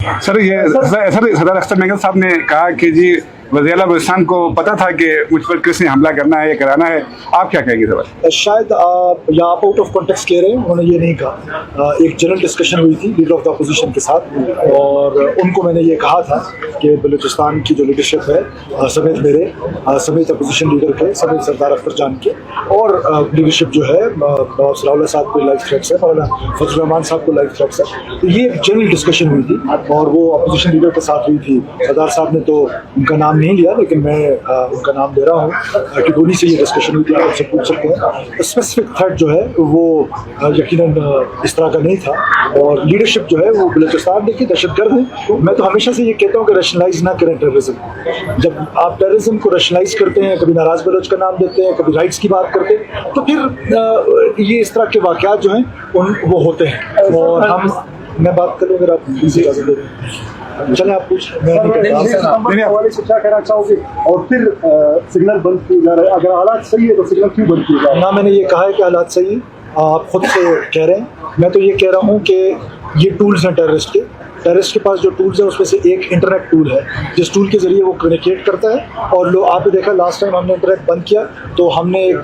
Sir ये sir सरदार अख्तर नगर साहब ने कहा कि जी वज़ीर आला बलूचिस्तान को पता था कि मुझ पर किसने हमला करना है या कराना है, आप क्या कहेंगे सर? शायद या आप आउट ऑफ कॉन्टेक्स्ट ले रहे हैं, उन्होंने ये नहीं कहा। एक जनरल डिस्कशन हुई थी लीडर ऑफ द अपोजिशन के साथ और उनको मैंने ये कहा था कि बलूचिस्तान की जो लीडरशिप है समेत मेरे समेत अपोजिशन लीडर के समेत सरदार अख्तर जान के और लीडरशिप जो है नवाब सलाहुल्लाह साहब को लाइफ थ्रेट्स है, मौलाना फजल रहमान साहब को लाइफ थ्रेट्स है। तो ये एक जनरल डिस्कशन हुई थी और वो अपोजिशन लीडर के साथ हुई थी। सरदार साहब ने तो उनका नाम नहीं लिया, लेकिन मैं उनका नाम दे रहा हूँ कि उन्हीं से ये डिस्कशन हुई थी, आप उससे पूछ सकते हैं। स्पेसिफिक थ्रेट जो है वो यकीनन इस तरह का नहीं था और लीडरशिप जो है वो बलूचिस्तान देखिए दहशतगर्द है। मैं तो हमेशा से ये कहता हूँ कि रैशनलाइज ना करें टेररिज्म। जब आप टेररिज्म को रैशनलाइज करते हैं, कभी नाराज बलोच का नाम देते हैं, कभी राइट्स की बात करते हैं, तो फिर ये इस तरह के वाक़यात जो हैं वो होते हैं। और मैं बात करूँ अगर आप इजाज़त दे दें, चले आप पूछ। मैं हवाले से क्या कहना चाहोगे? और फिर सिग्नल बंद किए जा रहे हैं, अगर हालात सही है तो सिग्नल क्यों बंद किए जा रहे हैं? ना मैंने ये कहा है कि हालात सही है, आप खुद से कह रहे हैं। मैं तो ये कह रहा हूँ कि ये टूल्स हैं टेररिस्ट के पास जो टूल्स हैं उसमें से एक इंटरनेट टूल है जिस टूल के ज़रिए वो कम्युनिकेट करता है। और लोग आपने देखा लास्ट टाइम हमने इंटरनेट बंद किया तो हमने एक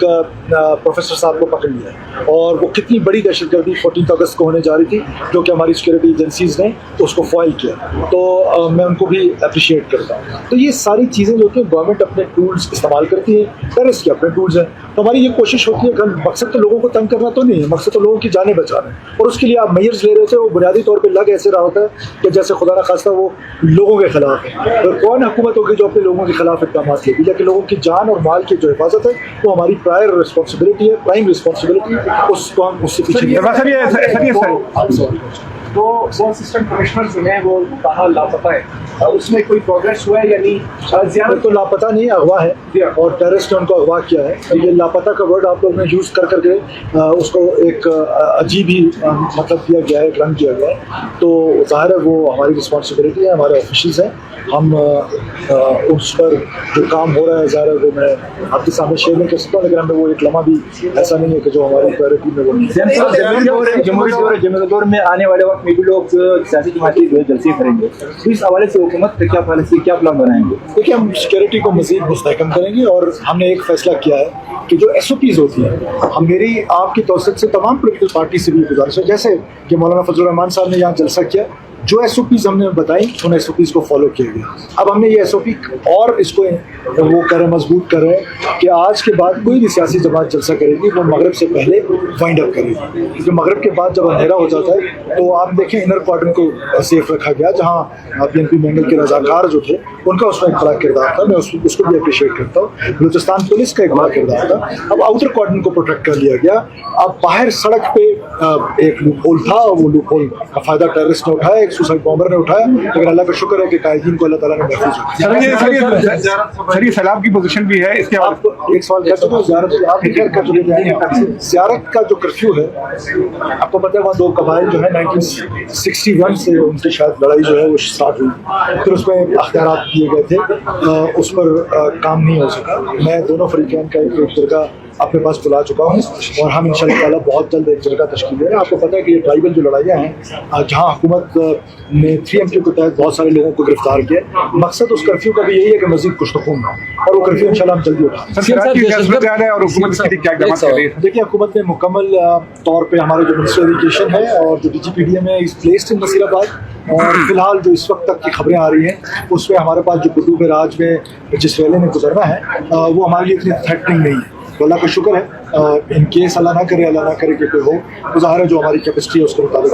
प्रोफेसर साहब को पकड़ लिया और वो कितनी बड़ी दहशतगर्दी 14 अगस्त को होने जा रही थी जो कि हमारी सिक्योरिटी एजेंसीज़ ने उसको फॉइल किया। तो मैं उनको भी अप्रिशिएट करता हूँ। तो ये सारी चीज़ें जो कि गवर्नमेंट अपने टूल्स इस्तेमाल करती है, टेररिस्ट के अपने टूल्स हैं। तो हमारी ये कोशिश होती है कि मकसद तो लोगों को तंग करना तो नहीं है, मकसद तो लोगों की जानें बचाना है। और उसके लिए आप मेजर्स ले रहे थे, वो बुनियादी तौर पर लग ऐसे रहा होता है कि जैसे खुदा न खास्ता वो लोगों के खिलाफ है। तो कौन हुकूमत होगी जो अपने लोगों के खिलाफ इक़दाम लेगी? लेकिन लोगों की जान और माल की जो हिफाजत है वो हमारी प्राइम रिस्पॉन्सिबिलिटी है, उसको हम उससे पीछे तो असिस्टेंट कमिश्नर जो है वो कहा लापता है, उसमें कोई प्रोग्रेस हुआ है या नहीं? ज़्यादा तो लापता नहीं, अगवा है और टेररिस्ट ने उनको अगवा किया है। तो ये लापता का वर्ड आप लोगों ने यूज़ कर करके उसको एक अजीब ही मतलब दिया गया है, एक रंग दिया गया है। तो ज़ाहिर है वो हमारी रिस्पॉन्सिबिलिटी है, हमारे ऑफिशियल्स हैं, हम उस पर जो काम हो रहा है ज़ाहिर है वो मैं आपके सामने शेयर नहीं कर सकता, लेकिन हमें वो एक लम्हा भी ऐसा नहीं है कि जो हमारी प्रायोरिटी में वो नहीं। जमहूरी दौर में आने वाले वक्त में भी लोग सियासी जमाती जो है जलसे करेंगे, तो इस हवाले से हुकूमत का क्या पॉलिसी, क्या प्लान बनाएंगे? देखिए, हम सिक्योरिटी को मज़ीद मुस्तहकम करेंगे और हमने एक फ़ैसला किया है कि जो SOPs होती हैं, हम मेरी आपकी तौसीक से तमाम पोलिटिकल पार्टी से भी गुजारिश है, जैसे कि मौलाना फजल रहमान साहब ने यहाँ जलसा किया, जो SOPs हमने बताई उन SOPs को फॉलो किया गया। अब हमने ये SOP और इसको वो कर मजबूत कर रहे हैं कि आज के बाद कोई भी सियासी जमात जलसा करेगी वो मगरब से पहले वाइंड अप करेगी, क्योंकि मगरब के बाद जब अंधेरा हो जाता है तो आप देखें इनर क्वार्टर को सेफ रखा गया, जहाँ PNP मैंगल के रजाकार जो थे उनका उसमें एक बड़ा किरदार था, मैं उसको भी अप्रिशिएट करता हूँ। बलूचिस्तान पुलिस का एक बड़ा किरदार था। अब आउटर क्वार्टर को प्रोटेक्ट कर लिया गया। अब बाहर सड़क पे एक लूप होल था, वो लूप होल का फ़ायदा टेररिस्ट ने उठाया, एक सुसाइड बॉम्बर ने उठाया, लेकिन अल्लाह का शुक्र है कि कायदीन को अल्लाह ताला ने महफूज रखा। सर ये सैलाब की पोजीशन भी है, इसके आपको एक सवाल कर चुके ज़ियारत का जो कर्फ्यू है, आपको पता है वहाँ दो कबाइल जो है 1961 से उनकी शायद लड़ाई जो है वो स्टार्ट हुई, फिर उसमें अख्तियारात दिए गए थे, उस पर काम नहीं हो सका। मैं दोनों फरीकैन का एक जगह अपने पास बुला चुका हूँ और हम इंशाअल्लाह ताला बहुत जल्द एक जगह तश्कील दे रहे हैं। आपको पता है कि ये ट्राइबल जो लड़ाइयाँ हैं, जहाँ हुकूमत ने 3MQ के तहत बहुत सारे लोगों को गिरफ्तार किया, मकसद उस कर्फ्यू का भी यही है कि मज़ीद कुछ तो खून और वो कर्फ्यू इंशाअल्लाह हम जल्दी उठाएं। देखिए, हुकूमत ने मुकम्मल तौर पर हमारे जो मिनिस्टर एजुकेशन है और जो DGPDM है इस प्लेस्ड इन नसीराबाद, और फिलहाल जो इस वक्त तक की खबरें आ रही हैं उसमें हमारे पास जो कुतुब राज में जिस रैली में गुजरना है वो हमारे लिए इतनी थ्रेटनिंग नहीं है। तो अल्लाह का शुक्र है, इन केस अल्लाह ना करे कि कोई हो, तो ज़ाहिर है जो हमारी कैपेसिटी है उसके मुताबिक।